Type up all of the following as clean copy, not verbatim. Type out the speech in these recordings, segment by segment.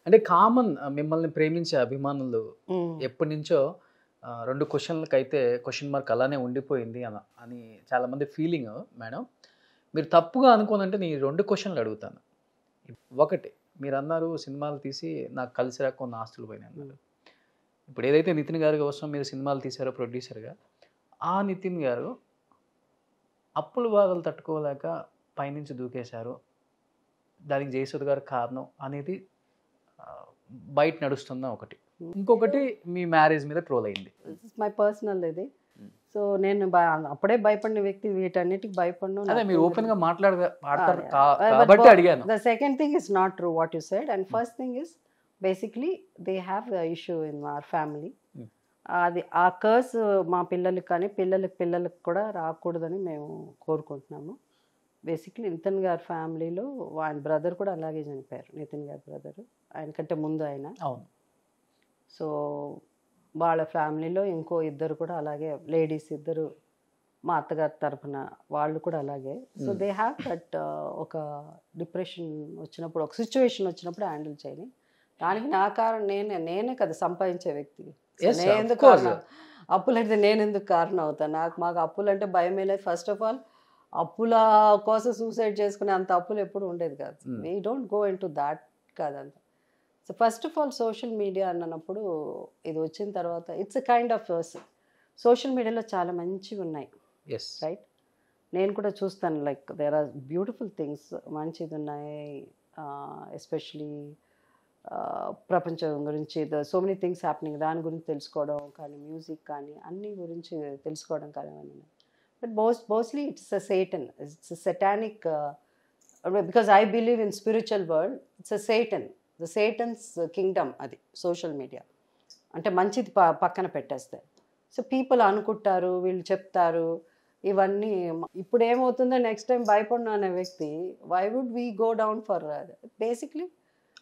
అంటే కామన్ మిమ్మల్ని ప్రేమించే అభిమానులు ఎప్పటి నుంచో 2 క్వశ్చన్లకైతే క్వశ్చన్ మార్క్ అలానే ఉండిపోయింది అని చాలామంది ఫీలింగ్ మేడం. మీరు తప్పుగా అనుకోనంటే నేను 2 క్వశ్చన్లు అడుగుతాను. ఒకటి మీరన్నారు సినిమాలు తీసి నాకు కలిసి రాక కొన్ని ఆస్తులు పోయినాయి అన్నారు. ఇప్పుడు ఏదైతే నితిన్ గారి కోసం మీరు సినిమాలు తీశారో ప్రొడ్యూసర్‌గా, ఆ నితిన్ గారు అప్పుల బాధలు తట్టుకోలేక పైనుంచి దూకేశారు. దానికి జయసుధ గారు కారణం అనేది బయట నడుస్తున్న ఒకటి. ఇంకొకటి మీ మ్యారేజ్ మీద ట్రోల్ అయింది. మై పర్సనల్ ఇది. సో నేను అప్పుడే భయపడిన వ్యక్తి వీటన్నిటికి భయపడను. అదే మీరు ఓపెన్ గా మాట్లాడతారు కాబట్టి అడిగాను. The second thing is not true what you said, and first thing is basically they have issue in our family. అది ఆ కర్స్ మా పిల్లలకి కానీ పిల్లలకి కూడా రాకూడదని మేము కోరుకుంటున్నాము. బేసిక్లీ నితిన్ గారి ఫ్యామిలీలో ఆయన బ్రదర్ కూడా అలాగే చనిపోయారు. నితిన్ గారి బ్రదర్ ఆయన కంటే ముందు ఆయన. అవును. సో వాళ్ళ ఫ్యామిలీలో ఇంకో ఇద్దరు కూడా అలాగే లేడీస్ ఇద్దరు మా అత్తగారి తరఫున వాళ్ళు కూడా అలాగే. సో దే హ్యావ్ దట్ ఒక డిప్రెషన్ వచ్చినప్పుడు, ఒక సిచ్యువేషన్ వచ్చినప్పుడు హ్యాండిల్ చేయని. దానికి నా కారణం నేనే కదా సంపాదించే వ్యక్తి. నేను ఎందుకు కారణం? అప్పులంటే నేను ఎందుకు కారణం అవుతాను? మాకు అప్పులు అంటే భయమే లేదు. ఫస్ట్ ఆఫ్ ఆల్ అప్పుల కోసం సూసైడ్ చేసుకునే అంత అప్పులు ఎప్పుడు ఉండేది కాదు. We don't go into that కాదంత. So first of all social media అన్నప్పుడు ఇది వచ్చిన తర్వాత it's a kind of social మీడియాలో చాలా మంచివి ఉన్నాయి, రైట్? నేను కూడా చూస్తాను, like there are beautiful things, మంచిది ఉన్నాయి. ఎస్పెషలీ ప్రపంచం గురించి సో మెనీ థింగ్స్ హ్యాపెనింగ్, దాని గురించి తెలుసుకోవడం కానీ, మ్యూజిక్ కానీ అన్ని గురించి తెలుసుకోవడం కానీ అవన్నీ. But mostly it's a Satan, it's a సెటానిక్, because I believe in spiritual world. It's a Satan, the Satan's Kingdom అది సోషల్ మీడియా. అంటే మంచిది పక్కన పెట్టేస్తే సో పీపుల్ అనుకుంటారు, వీళ్ళు చెప్తారు ఇవన్నీ. ఇప్పుడు ఏమవుతుందో నెక్స్ట్ టైం భయపడిన అనే వ్యక్తి, why would we go down for basically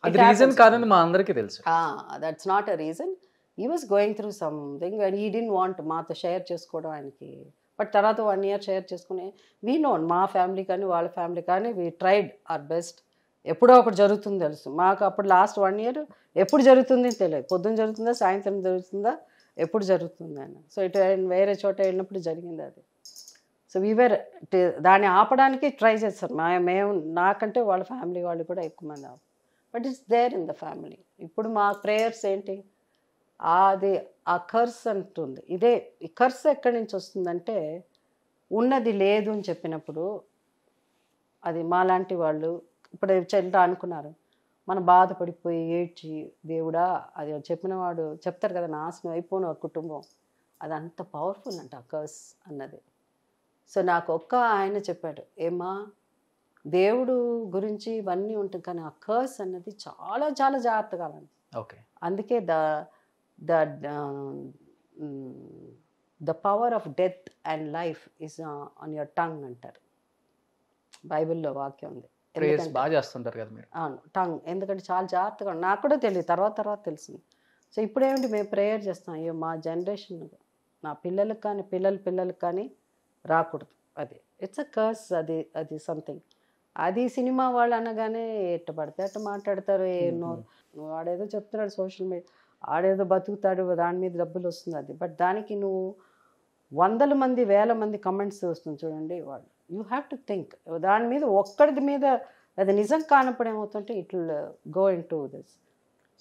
అది రీజన్ కాదని మా అందరికీ తెలుసు. That's not a reason. He was going through something and he didn't want మాతో షేర్ చేసుకోవడం ఆయనకి. బట్ తర్వాత 1 year షేర్ చేసుకుని వీ నోన్, మా ఫ్యామిలీ కానీ వాళ్ళ ఫ్యామిలీ కానీ వీ ట్రైడ్ అవర్ బెస్ట్. ఎప్పుడో ఒకటి జరుగుతుంది తెలుసు మాకు. అప్పుడు లాస్ట్ 1 year ఎప్పుడు జరుగుతుంది తెలియదు. పొద్దున్న జరుగుతుందా, సాయంత్రం జరుగుతుందా, ఎప్పుడు జరుగుతుంది అని. సో ఇటు వేరే చోట వెళ్ళినప్పుడు జరిగింది అది. సో వీవర్ దాన్ని ఆపడానికి ట్రై చేస్తారు. మేము నాకంటే వాళ్ళ ఫ్యామిలీ వాళ్ళు కూడా ఎక్కువ మంది. But it's there in the family. ఇప్పుడు మా ప్రేయర్స్ ఏంటి, అది ఆ కర్స్ అంటుంది. ఇదే ఈ కర్స్ ఎక్కడి నుంచి వస్తుందంటే, ఉన్నది లేదు అని చెప్పినప్పుడు అది మాలాంటి వాళ్ళు ఇప్పుడు చెల్లా అనుకున్నారు, మనం బాధపడిపోయి ఏడ్చి దేవుడా అది చెప్పిన వాడు చెప్తారు కదా, నాశనం అయిపోను ఆ కుటుంబం. అది అంత పవర్ఫుల్ అంట ఆ కర్స్ అన్నది. సో నాకు ఆయన చెప్పాడు, ఏమా దేవుడు గురించి ఇవన్నీ ఉంటుంది కానీ ఆ కర్స్ అన్నది చాలా చాలా జాగ్రత్తగా ఉంది. ఓకే. అందుకే the power of death and life is on your tongue అంటారు. బైబిల్లో వాక్యం ఉంది. బాగా చేస్తుంటారు కదా మీరు. అవును, టంగ్. ఎందుకంటే చాలా జాగ్రత్తగా, నాకు కూడా తెలియదు, తర్వాత తెలిసింది. సో ఇప్పుడు ఏమిటి, మేము ప్రేయర్ చేస్తాం, అయ్యో మా జనరేషన్ నా పిల్లలకు కానీ పిల్లలకి కానీ రాకూడదు. అది ఇట్స్ అ కర్స్. అది సంథింగ్. అది సినిమా వాళ్ళు అనగానే ఎట్ట పడితే అట్ట మాట్లాడతారు. నువ్వు ఆడేదో చెప్తున్నాడు సోషల్ మీడియా, ఆడేదో బతుకుతాడు, దాని మీద డబ్బులు వస్తుంది అది. బట్ దానికి నువ్వు 100 మంది 1000 మంది కమెంట్స్ వస్తుంది చూడండి వాళ్ళు. You have to think. దాని మీద ఒక్కడి మీద అది నిజం కానప్పుడు ఏమవుతుంటే it will go into this.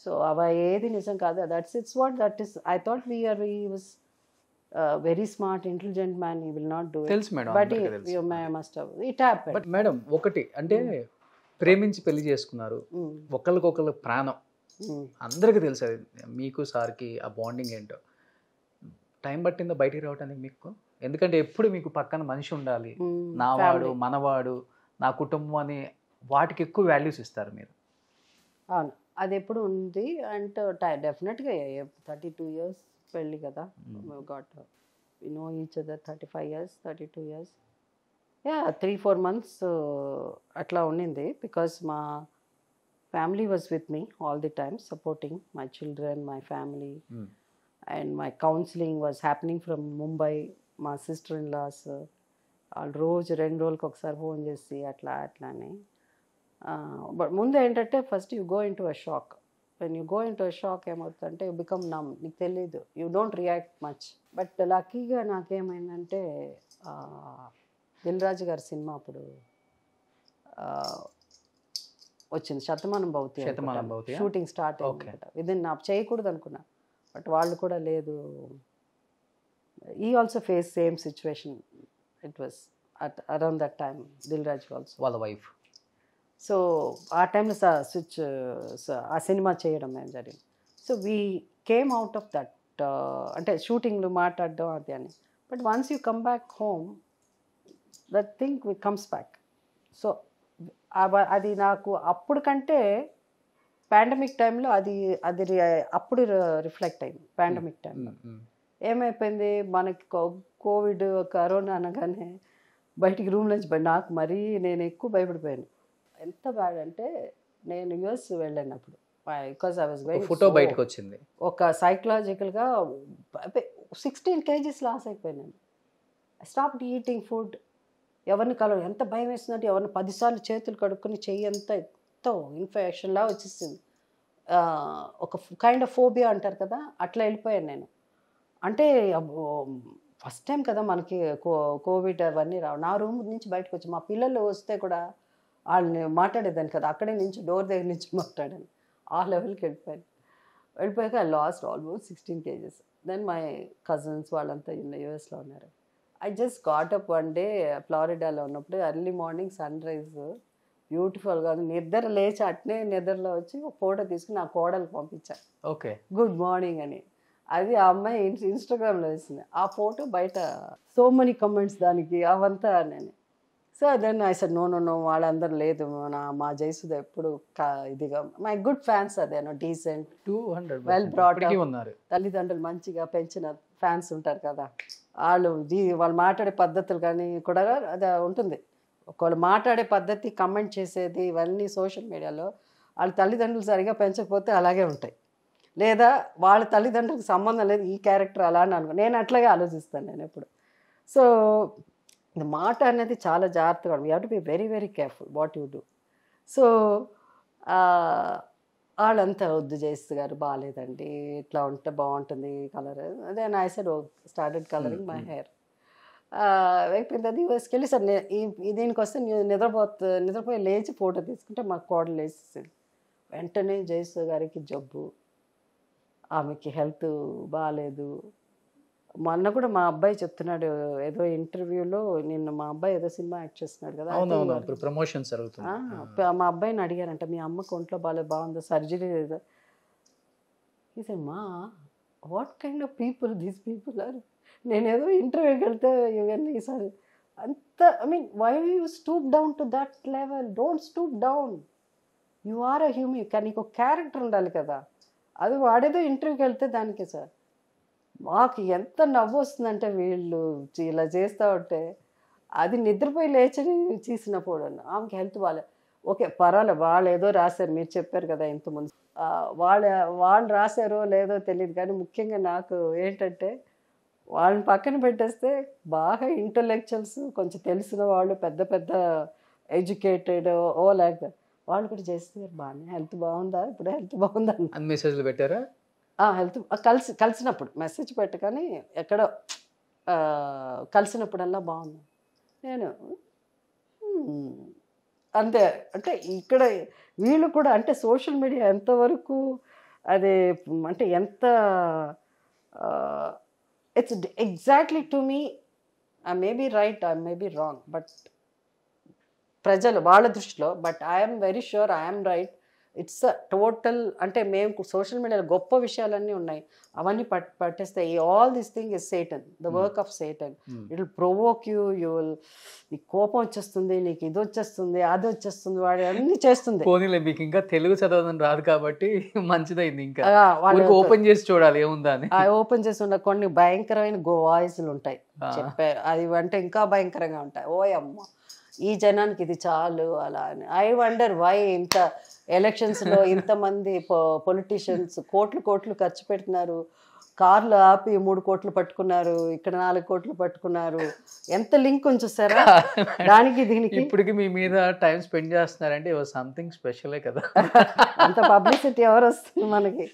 So అవి ఏది నిజం కాదు. It's what that is. I thought he was very smart intelligent man. He will not do it. తెలుసు madam, but must have it happened. But madam ఒకటి అంటే ప్రేమించి పెళ్లి చేసుకున్నారు, ఒకరికొకరు ప్రాణం, అందరికీ తెలుసు. అది మీకు సార్కి ఆ బాండింగ్ ఏంటో. టైం పట్టిందో బయటికి రావడానికి మీకు? ఎందుకంటే ఎప్పుడు మీకు పక్కన మనిషి ఉండాలి, నావాడు మనవాడు నా కుటుంబం అని వాటికి ఎక్కువ వాల్యూస్ ఇస్తారు మీరు. అవును, అది ఎప్పుడు ఉంది అంటే డెఫినెట్గా 32 years పెళ్ళి కదా. Got we know each other 35 years 32 years. 3-4 months అట్లా ఉండింది. బికాస్ మా family was with me all the time, supporting my children, my family. And my counselling was happening from Mumbai. మా సిస్టర్ ఇన్ లాస్ వాళ్ళు రోజు 2 రోజులకు ఒకసారి ఫోన్ చేసి అట్లా అని. బట్ ముందు ఏంటంటే first you go in to a shock. When you go in to shock ఏమవుతుందంటే యూ బికమ్ నమ్, నీకు తెలీదు, you don't react much. But లక్కీగా నాకేమైందంటే దిల్ రాజు గారి సినిమా అప్పుడు వచ్చింది, శతమానం భవతి. షూటింగ్ స్టార్ట్ అయింది, విదిన్ నా చేయకూడదు అనుకున్నా, బట్ వాళ్ళు కూడా లేదు. ఈ also face same situation. It was at around that time Dil Raju also వాళ్ళ వైఫ్. సో ఆ టైంలో స్విచ్ ఆ సినిమా చేయడం ఏం జరిగింది. So we came out of that, అంటే షూటింగ్లు మాట్లాడడం అది అని. But once you come back home that thing comes back. So అది నాకు అప్పుడు కంటే పాండమిక్ టైంలో అది అప్పుడు రిఫ్లెక్ట్ అయింది. పాండమిక్ టైంలో ఏమైపోయింది, మనకి కోవిడ్ కరోనా అనగానే బయటికి రూమ్ నుంచి నాకు మరీ నేను ఎక్కువ భయపడిపోయాను. ఎంత బ్యాడ్ అంటే నేను యుఎస్ వెళ్ళినప్పుడు, because I was going, photo బయటకు వచ్చింది, ఒక సైకలాజికల్గా 16 kgs లాస్ అయిపోయాను. I stopped eating food. ఎవరిని కలవ ఎంత భయం వేస్తుందంటే ఎవరిని 10 సార్లు చేతులు కడుక్కొని చెయ్యి ఎంతో ఇన్ఫెక్షన్లా వచ్చేసింది. ఒక కైండ్ ఆఫ్ ఫోబియా అంటారు కదా, అట్లా వెళ్ళిపోయాను నేను. అంటే ఫస్ట్ టైం కదా మనకి కోవిడ్ అవన్నీ రావు. నా రూమ్ నుంచి బయటకు వచ్చి మా పిల్లలు వస్తే కూడా వాళ్ళని మాట్లాడేదాన్ని కదా, అక్కడే నుంచి డోర్ దగ్గర నుంచి మాట్లాడాను. ఆ లెవెల్కి వెళ్ళిపోయాక I lost almost 16 kgs. Then my cousins వాళ్ళంతా యూఎస్లో ఉన్నారు. I just got up one day ఫ్లారిడాలో ఉన్నప్పుడు ఎర్లీ మార్నింగ్ సన్ రైజ్ బ్యూటిఫుల్గా నిద్ర లేచి అట్నే నిద్రలో వచ్చి ఒక ఫోటో తీసుకుని నా కోడలకు పంపించాను, ఓకే గుడ్ మార్నింగ్ అని. అది ఆ అమ్మాయి ఇన్స్టాగ్రామ్లో వేసింది. ఆ ఫోటో బయట సో మెనీ కమెంట్స్ దానికి అవంతా నేను. So then I said no వాళ్ళందరూ లేదు, మా జయసుధ ఎప్పుడు ఇదిగా మై గుడ్ ఫ్యాన్స్, అదేనో డీసెంట్ 200 వెల్ బ్రాట్ ఉన్నారు, తల్లిదండ్రులు మంచిగా పెంచిన ఫ్యాన్స్ ఉంటారు కదా, వాళ్ళు మాట్లాడే పద్ధతులు కానీ కూడా అది ఉంటుంది. ఒకళ్ళు మాట్లాడే పద్ధతి, కమెంట్ చేసేది, ఇవన్నీ సోషల్ మీడియాలో వాళ్ళ తల్లిదండ్రులు సరిగా పెంచకపోతే అలాగే ఉంటాయి, లేదా వాళ్ళ తల్లిదండ్రులకు సంబంధం లేదు ఈ క్యారెక్టర్ అలా అని అనుకో. నేను అట్లాగే ఆలోచిస్తాను నేను ఎప్పుడు. సో మాట అనేది చాలా జాగ్రత్తగా, you have to be very very careful what you do. So వాళ్ళంతా వద్దు జయస్తు గారు బాగాలేదండి, ఇట్లా ఉంటే బాగుంటుంది కలర్. అదే I said started colouring my hair. అయిపోయింది. అది యూఎస్కి వెళ్ళి సార్ దీనికి వస్తే నిద్రపోయి లేచి ఫోటో తీసుకుంటే మాకు కోడలు వేసేసింది. వెంటనే జయస్తు గారికి జబ్బు, ఆమెకి హెల్త్ బాగాలేదు. మొన్న కూడా మా అబ్బాయి చెప్తున్నాడు ఏదో ఇంటర్వ్యూలో, నిన్న మా అబ్బాయి ఏదో సినిమా యాక్ట్ చేస్తున్నాడు కదా, ప్రమోషన్ జరుగుతుంది. మా అబ్బాయిని అడిగారంట, మీ అమ్మకు ఒంట్లో బాగుందో, సర్జరీ ఏదో. మా what kind of people these people are. నేనేదో ఇంటర్వ్యూకి వెళ్తే ఇవన్నీ సార్ అంత, I mean why you stoop down to that level? Don't stoop down, you are a human. కానీ నీకు క్యారెక్టర్ ఉండాలి కదా. అది వాడేదో ఇంటర్వ్యూకి వెళ్తే దానికే సార్. మాకు ఎంత నవ్వు వస్తుందంటే వీళ్ళు ఇలా చేస్తూ ఉంటే, అది నిద్రపోయి లేచని తీసినప్పుడు ఆమెకి హెల్త్ బాగాలేదు. ఓకే పర్వాలేదు, వాళ్ళు ఏదో రాశారు, మీరు చెప్పారు కదా ఇంతకుముందు, వాళ్ళు రాశారో లేదో తెలియదు. కానీ ముఖ్యంగా నాకు ఏంటంటే వాళ్ళని పక్కన పెట్టేస్తే బాగా ఇంటలెక్చువల్స్, కొంచెం తెలిసిన వాళ్ళు, పెద్ద పెద్ద ఎడ్యుకేటెడ్ లేక వాళ్ళు కూడా చేస్తారు బాగానే, హెల్త్ బాగుందా, ఇప్పుడు హెల్త్ బాగుందా అని మెసేజ్లు పెట్టారా? హెల్త్ కలిసినప్పుడు మెసేజ్ పెట్టగానే ఎక్కడో కలిసినప్పుడల్లా బాగుంది. నేను అంతే. అంటే ఇక్కడ వీళ్ళు కూడా అంటే సోషల్ మీడియా ఎంతవరకు అదే అంటే ఎంత it's exactly to me, I may be right, I may be wrong, but ప్రజలు వాళ్ళ దృష్టిలో, but I'm very sure I'm right. It's total అంటే మేము సోషల్ మీడియాలో గొప్ప విషయాలన్నీ ఉన్నాయి, అవన్నీ పట్టేస్తే all this thing is Satan, the work of Satan. It will provoke you, నీకు కోపం వచ్చేస్తుంది, నీకు ఇది వచ్చేస్తుంది, అది వచ్చేస్తుంది, వాడు అన్ని చేస్తుంది. మీకు ఇంకా తెలుగు చదవడం రాదు కాబట్టి మంచిదైంది, ఇంకా ఓపెన్ చేసి చూడాలి ఏముందా అని. ఓపెన్ చేసి ఉన్న కొన్ని భయంకరమైన వాయిస్లు ఉంటాయి చెప్పే, అది అంటే ఇంకా భయంకరంగా ఉంటాయి. ఓ అమ్మ ఈ జనానికి ఇది చాలు అలా అని. ఐ వండర్ వై ఇంత ఎలక్షన్స్లో ఇంతమంది పొలిటీషియన్స్ కోట్లు ఖర్చు పెడుతున్నారు, కార్లు ఆపి 3 కోట్లు పట్టుకున్నారు, ఇక్కడ 4 కోట్లు పట్టుకున్నారు. ఎంత లింక్ ఉంచుస్తారా దానికి దీనికి. ఇప్పటికి మీ మీద టైం స్పెండ్ చేస్తున్నారంటే సంథింగ్ స్పెషలే కదా. అంత పబ్లిసిటీ ఎవరు వస్తుంది మనకి.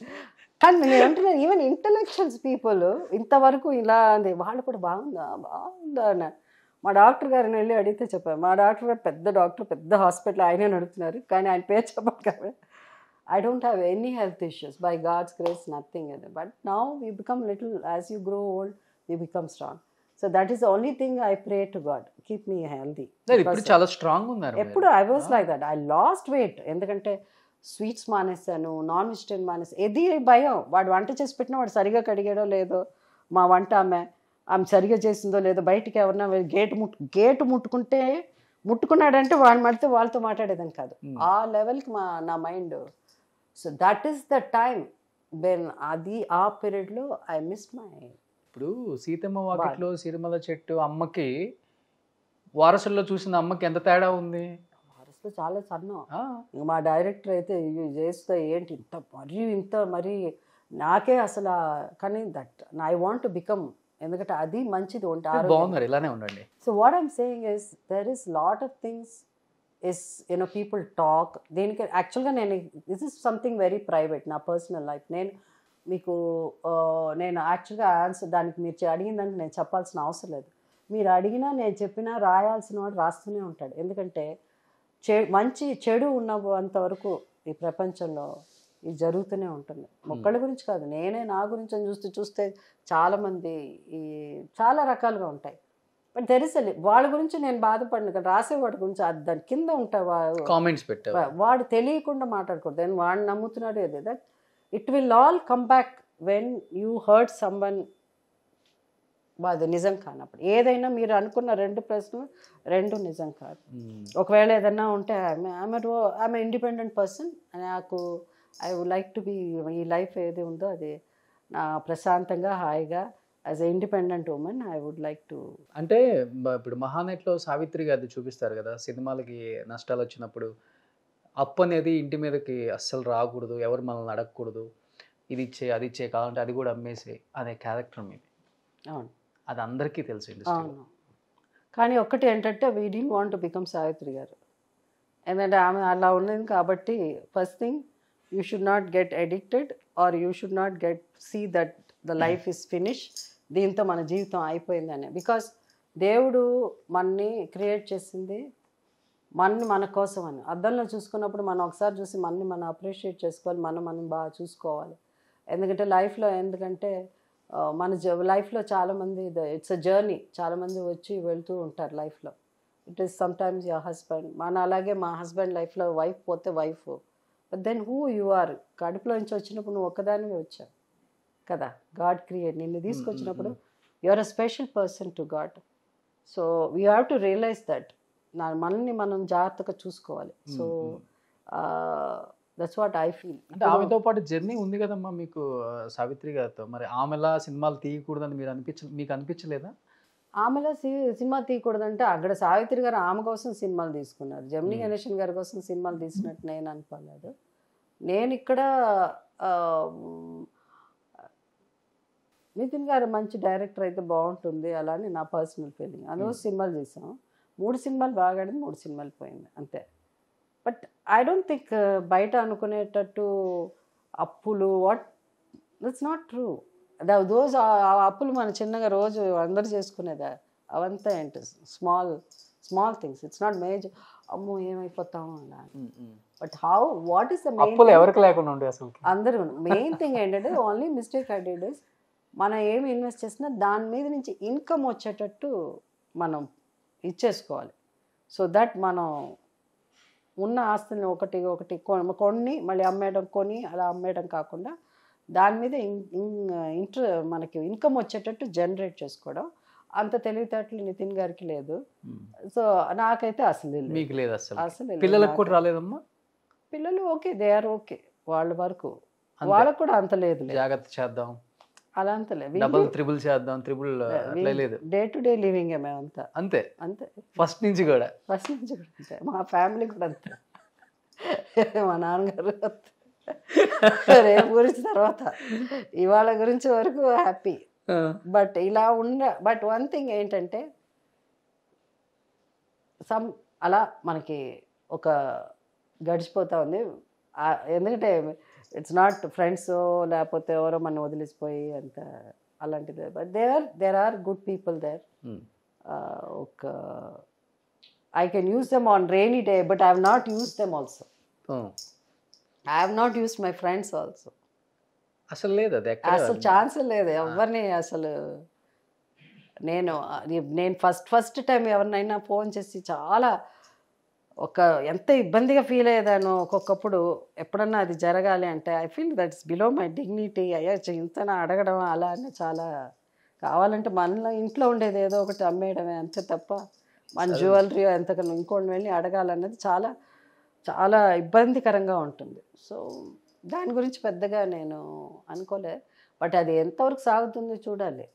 కానీ నేను అంటున్నాను, ఈవెన్ ఇంటలెక్చువల్స్ పీపుల్ ఇంతవరకు ఇలా అంది వాళ్ళు కూడా బాగుందా అన్నారు. మా డాక్టర్ గారిని వెళ్ళి అడిగితే చెప్పారు, మా డాక్టర్ గారు పెద్ద డాక్టర్, పెద్ద హాస్పిటల్, ఆయనే నడుపుతున్నారు. కానీ ఆయన పేరు చెప్పాలి కాబట్టి I don't have any health issues. By God's grace, nothing. But now we become little, as you grow old, we become strong. So that is the only thing I pray to God. Keep me healthy. ఇప్పుడు చాలా strong ఉన్నారు. ఎప్పుడు I was like that. I lost weight. ఎందుకంటే sweets మానేసాను, non vegetarian మానేసాను. ఏది భయం, వాడు వంట చేసి పెట్టినా వాడు సరిగా కడిగాడో లేదో, మా వంట ఆమె సరిగా చేసిందో లేదో, బయటికి ఎవరన్నా గేటు ముట్టుకున్నాడంటే వాడు మడితే వాళ్ళతో మాట్లాడేదని కాదు. ఆ లెవెల్కి నా mind. So that is the time when అది ఆ పీరియడ్లో ఐ మిస్ మై. ఇప్పుడు సీతమ్మ వాకిట్లో సిరిమల చెట్టు అమ్మకి వారసుల్లో చూసిన అమ్మకి ఎంత తేడా ఉంది. వారసులో చాలా సన్నం. మా డైరెక్టర్ అయితే చేస్తే ఏంటి ఇంత మరీ నాకే అసలు. కానీ that I want to become, ఎందుకంటే అది మంచిది ఉంటారు. బాగున్నారు, ఇలానే ఉండండి. So what I'm saying is there is lot of things is people talk. దీనికి యాక్చువల్గా this is something very private, నా పర్సనల్ లైఫ్. నేను యాక్చువల్గా ఆన్సర్ దానికి మీరు అడిగిందానికి నేను చెప్పాల్సిన అవసరం లేదు. మీరు అడిగినా నేను చెప్పినా రాయాల్సిన వాడు రాస్తూనే ఉంటాడు. ఎందుకంటే మంచి చెడు ఉన్నంతవరకు ఈ ప్రపంచంలో ఇది జరుగుతూనే ఉంటుంది. మొక్కల గురించి కాదు, నేనే నా గురించి అని చూస్తే చాలామంది చాలా రకాలుగా ఉంటాయి. బట్ దెర్ ఇస్ వాళ్ళ గురించి నేను బాధపడిన కదా, రాసేవాడి గురించి దాని కింద ఉంటాయి కామెంట్స్ పెట్టా, వాడు తెలియకుండా మాట్లాడకూడదు. నేను వాడిని నమ్ముతున్నాడు ఏదే that it will all come back when you hurt someone. అది నిజం కానప్పుడు ఏదైనా మీరు అనుకున్న 2 ప్రశ్నలు 2 నిజం కాదు. ఒకవేళ ఏదన్నా ఉంటే ఐఎమ్ ఇండిపెండెంట్ పర్సన్, నాకు I would like to be, ఈ లైఫ్ ఏది ఉందో అది నా ప్రశాంతంగా హాయిగా as a independent women I would like to. అంటే ఇప్పుడు మహానటిలో సావిత్రి గారిది చూపిస్తారు కదా, సినిమాలకి నష్టాలు వచ్చినప్పుడు అప్పు అనేది ఇంటి మీదకి అస్సలు రాకూడదు, ఎవరు మనల్ని అడగకూడదు, ఇది ఇచ్చే అది ఇచ్చే కావాలంటే అది కూడా అమ్మేసే అనే క్యారెక్టర్ మీది. అవును, అది అందరికీ తెలుసు. అవును. కానీ ఒక్కటి ఏంటంటే we didn't want to become Savitri garu. ఎందుకంటే ఆమె అలా ఉన్నది కాబట్టి first thing you should not get addicted or you should not see that the life is finish, దీంతో మన జీవితం అయిపోయిందని. బికాస్ దేవుడు మనని క్రియేట్ చేసింది మన కోసం అని. అద్దంలో చూసుకున్నప్పుడు మనం ఒకసారి చూసి మనం అప్రిషియేట్ చేసుకోవాలి, మనం బాగా చూసుకోవాలి. ఎందుకంటే లైఫ్లో మన లైఫ్లో చాలామంది ఇట్స్ అ జర్నీ, చాలామంది వచ్చి వెళ్తూ ఉంటారు లైఫ్లో. It is sometimes your husband. అలాగే మా హస్బెండ్ లైఫ్లో వైఫ్ పోతే wife, but then who you are. కడుపులో నుంచి వచ్చినప్పుడు నువ్వు ఒక్కదానివే వచ్చావు కదా, గాడ్ క్రియేట్ నిన్ను తీసుకొచ్చినప్పుడు you are a special person to God. So we have to realize that మనల్ని మనం జాగ్రత్తగా చూసుకోవాలి. So that's what I feel. అంటే ఆమెతో పాటు జర్నీ ఉంది కదమ్మా మీకు సావిత్రి గారితో, మరి ఆమెలా సినిమాలు తీయకూడదని మీకు అనిపించలేదా? ఆమెలా సినిమా తీయకూడదంటే అక్కడ సావిత్రి గారు ఆమె కోసం సినిమాలు తీసుకున్నారు, జమినీ గణేషన్ గారి కోసం సినిమాలు తీసినట్టు నేను అనుకోలేదు. నేను ఇక్కడ నితిన్ గారు మంచి డైరెక్టర్ అయితే బాగుంటుంది అలా అని నా పర్సనల్ ఫీలింగ్. అందులో సినిమాలు తీసాం, 3 సినిమాలు బాగా 3 సినిమాలు పోయింది అంతే. బట్ ఐ డోంట్ థింక్ బయట అనుకునేటట్టు అప్పులు దట్స్ నాట్ ట్రూ. దోస్ అప్పులు మన చిన్నగా రోజు అందరు చేసుకునేదా, అవంతా ఏంటి small things. It's not major, అమ్మో ఏమైపోతాము అలా. But what is the main, ఎవరికి లేకుండా ఉండే అసలు అందరూ మెయిన్ థింగ్ ఏంటంటే only mistake I did is మనం ఏమి ఇన్వెస్ట్ చేసినా దాని మీద నుంచి ఇన్కమ్ వచ్చేటట్టు మనం ఇచ్చేసుకోవాలి. సో దట్ మనం ఉన్న ఆస్తిని ఒకటి కొన్ని మళ్ళీ కొని అలా అమ్మేయడం కాకుండా దాని మీద మనకి ఇన్కమ్ వచ్చేటట్టు జనరేట్ చేసుకోవడం అంత తెలివితేటలు నితిన్ గారికి లేదు. సో నాకైతే అసలు మీకు లేదు అసలు. పిల్లలకు కూడా రాలేదమ్మా? పిల్లలు ఓకే, దే ఆర్ ఓకే, వాళ్ళ వరకు వాళ్ళకు కూడా అంత లేదు, జాగ్రత్త చేద్దాం అలా అంత లేదు, డబుల్ త్రిబుల్ చేద్దాం, త్రిబుల్ లేదు, డే టు డే లివింగ్ మేమంతా అంతే అంతే. ఫస్ట్ నుంచి కూడా అంతే, మా ఫ్యామిలీ కూడా అంతే, మా నాన్నగారు రేపు గురించి తర్వాత, ఇవాళ గురించి వరకు హ్యాపీ. బట్ ఇలా బట్ వన్ థింగ్ ఏంటంటే అలా మనకి ఒక గడిచిపోతా ఉంది. ఎందుకంటే ఇట్స్ నాట్ ఫ్రెండ్స్ లేకపోతే ఎవరో మనం వదిలేసిపోయి అంత అలాంటిది. But there are good people there. ఒక I can use them on rainy day, but I have not use them also. I have not used my friends also. అసలు లేదు అది, అసలు ఛాన్స్ లేదు ఎవరిని. అసలు నేను ఫస్ట్ టైం ఎవరినైనా ఫోన్ చేసి చాలా ఎంత ఇబ్బందిగా ఫీల్ అయ్యేదాను ఒక్కొక్కప్పుడు. ఎప్పుడన్నా అది జరగాలి అంటే I feel that's below my dignity. అయ్యా ఇంతనా అడగడం అలా అని, చాలా కావాలంటే మనలో ఇంట్లో ఉండేది ఏదో ఒకటి అమ్మేయడమే అంతే తప్ప మన జ్యువెలరీ ఎంతకన్నా ఇంకోటి వెళ్ళి అడగాలన్నది చాలా చాలా ఇబ్బందికరంగా ఉంటుంది. సో దాని గురించి పెద్దగా నేను అనుకోలే. బట్ అది ఎంతవరకు సాగుతుందో చూడాలి.